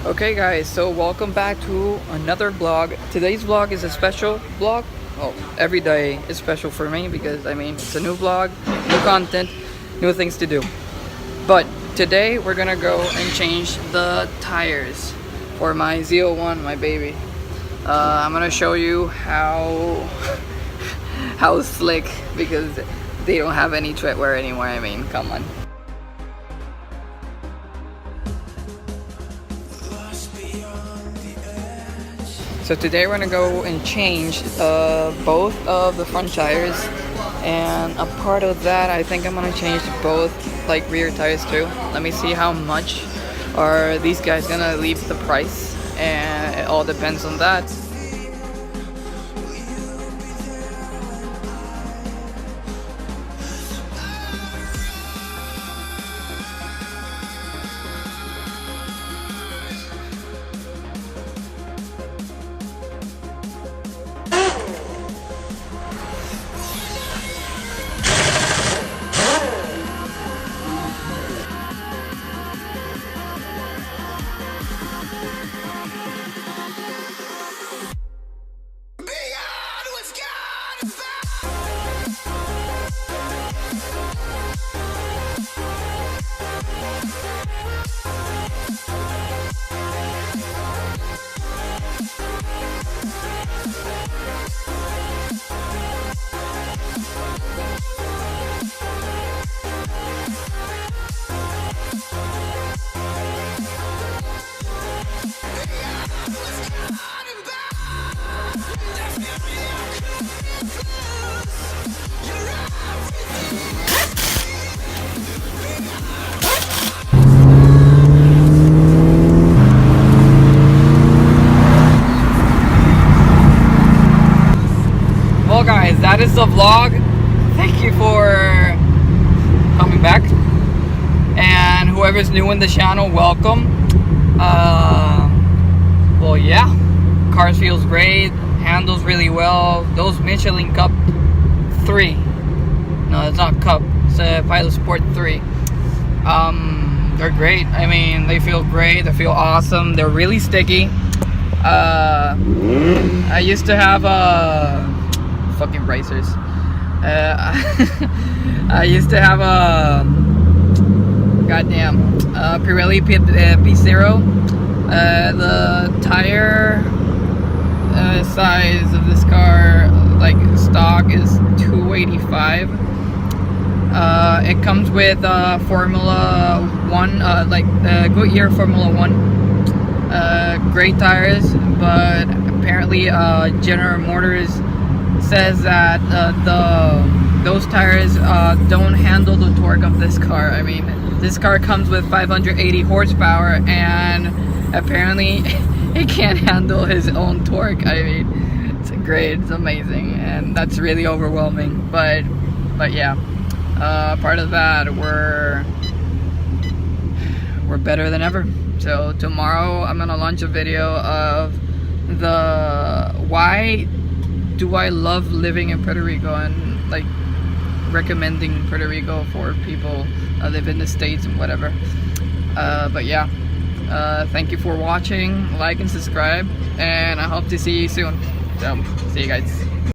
Okay guys, so welcome back to another vlog. Today's vlog is a special vlog. Oh, every day is special for me because it's a new vlog, new content, new things to do. But today we're gonna go and change the tires for my ZL1, my baby. I'm gonna show you how slick, because they don't have any tread wear anymore. Come on. So today we're gonna go and change both of the front tires, and a part of that I think I'm gonna change both rear tires too. Let me see how much are these guys gonna leave the price, and it all depends on that. Well guys, that is the vlog. Thank you for coming back, and whoever's new in the channel, welcome. Well, yeah, car feels great, handles really well. Those Michelin Cup 3, no, it's not Cup, it's a Pilot Sport 3. They're great. They feel great, they feel awesome, they're really sticky. I used to have fucking racers. I used to have a Pirelli P0. The tire size of this car, stock, is 285. It comes with Formula 1, Goodyear Formula 1. Great tires, but apparently General Motors says that those tires don't handle the torque of this car. This car comes with 580 horsepower, and apparently it can't handle his own torque. It's great, it's amazing, and that's really overwhelming. But yeah, part of that, we're better than ever. So tomorrow I'm gonna launch a video of why do I love living in Puerto Rico, and recommending Puerto Rico for people that live in the States and whatever. But yeah, thank you for watching, like and subscribe, and I hope to see you soon. So see you guys.